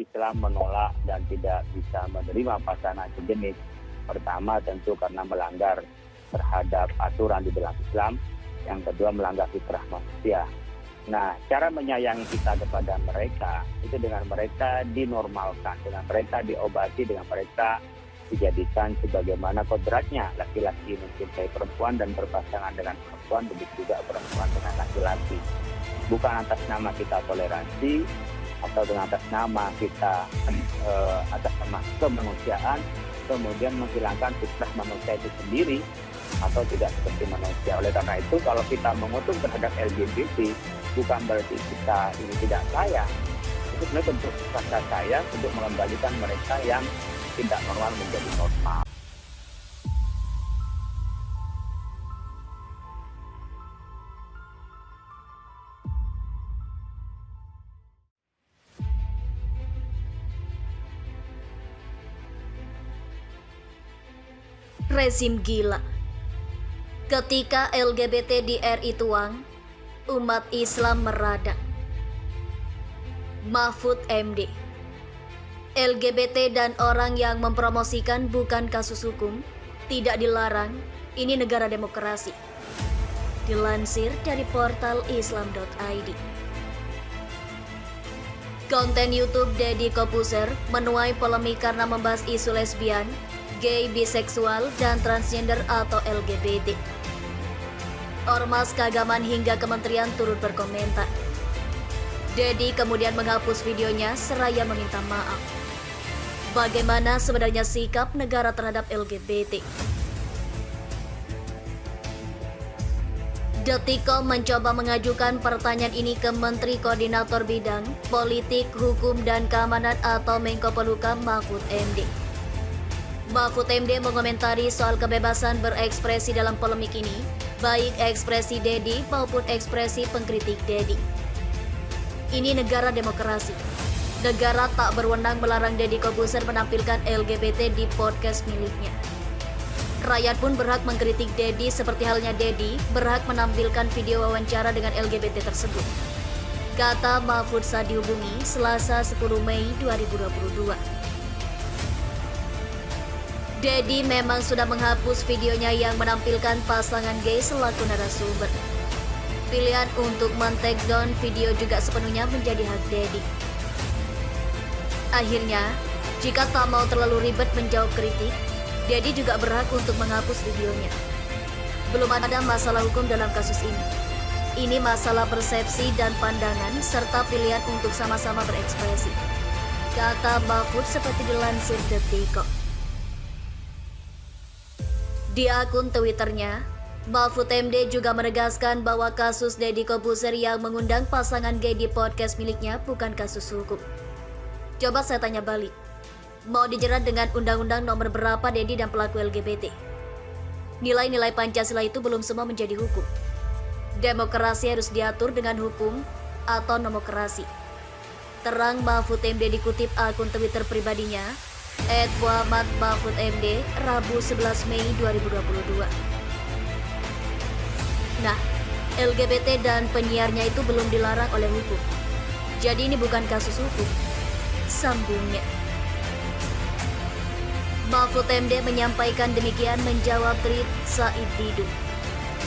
Islam menolak dan tidak bisa menerima pasangan sejenis. Pertama tentu karena melanggar terhadap aturan di dalam Islam. Yang kedua melanggar fitrah manusia. Nah, cara menyayangi kita kepada mereka itu dengan mereka dinormalkan, dengan mereka diobati, dengan mereka dijadikan sebagaimana kodratnya. Laki-laki mencintai perempuan dan berpasangan dengan perempuan, begitu juga perempuan dengan laki-laki. Bukan atas nama kita toleransi atau dengan atas nama kita atas nama kemanusiaan kemudian menghilangkan fitrah manusia itu sendiri atau tidak seperti manusia. Oleh karena itu, kalau kita mengutuk terhadap LGBT, bukan berarti kita ini tidak sayang. Itu sebenarnya bentuk rasa sayang untuk mengembalikan mereka yang tidak normal menjadi normal. Rezim gila. Ketika LGBT di RI tuang, umat Islam meradang. Mahfud MD. LGBT dan orang yang mempromosikan bukan kasus hukum, tidak dilarang, ini negara demokrasi. Dilansir dari portal islam.id. Konten YouTube Deddy Corbuzier menuai polemik karena membahas isu lesbian, gay, biseksual, dan transgender atau LGBT. Ormas keagamaan hingga kementerian turut berkomentar. Deddy kemudian menghapus videonya seraya meminta maaf. Bagaimana sebenarnya sikap negara terhadap LGBT? Detikcom mencoba mengajukan pertanyaan ini ke Menteri Koordinator Bidang Politik, Hukum, dan Keamanan atau Menko Polhukam Mahfud MD. Mahfud MD mengomentari soal kebebasan berekspresi dalam polemik ini, baik ekspresi Deddy maupun ekspresi pengkritik Deddy. Ini negara demokrasi. Negara tak berwenang melarang Deddy Corbuzier menampilkan LGBT di podcast miliknya. Rakyat pun berhak mengkritik Deddy seperti halnya Deddy berhak menampilkan video wawancara dengan LGBT tersebut. Kata Mahfud saat dihubungi Selasa 10 Mei 2022. Deddy memang sudah menghapus videonya yang menampilkan pasangan gay selaku narasumber. Pilihan untuk men-take down video juga sepenuhnya menjadi hak Deddy. Akhirnya, jika tak mau terlalu ribet menjawab kritik, Deddy juga berhak untuk menghapus videonya. Belum ada masalah hukum dalam kasus ini. Ini masalah persepsi dan pandangan serta pilihan untuk sama-sama berekspresi. Kata Mahfud seperti dilansir Detikcom. Di akun Twitternya, Mahfud MD juga menegaskan bahwa kasus Deddy Corbuzier yang mengundang pasangan gay di podcast miliknya bukan kasus hukum. Coba saya tanya balik, mau dijerat dengan undang-undang nomor berapa Deddy dan pelaku LGBT? Nilai-nilai Pancasila itu belum semua menjadi hukum. Demokrasi harus diatur dengan hukum atau nomokrasi. Terang Mahfud MD dikutip akun Twitter pribadinya, @muhammad_mahfud_md, Rabu 11 Mei 2022. Nah, LGBT dan penyiarnya itu belum dilarang oleh hukum. Jadi ini bukan kasus hukum. Sambungnya. Mahfud MD menyampaikan demikian menjawab tweet Said Didu.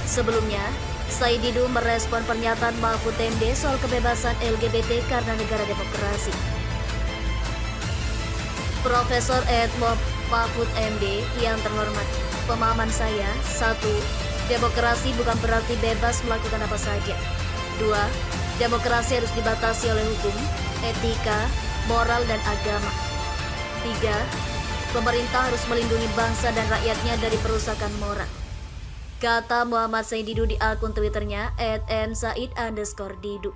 Sebelumnya, Said Didu merespon pernyataan Mahfud MD soal kebebasan LGBT karena negara demokrasi. Profesor Mahfud MD yang terhormat, pemahaman saya, 1. Demokrasi bukan berarti bebas melakukan apa saja. 2. Demokrasi harus dibatasi oleh hukum, etika, moral, dan agama. 3. Pemerintah harus melindungi bangsa dan rakyatnya dari perusakan moral. Kata Muhammad Said Didu di akun Twitternya @msaid_didu.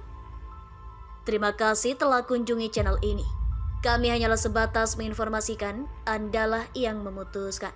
Terima kasih telah kunjungi channel ini. Kami hanyalah sebatas menginformasikan, Andalah yang memutuskan.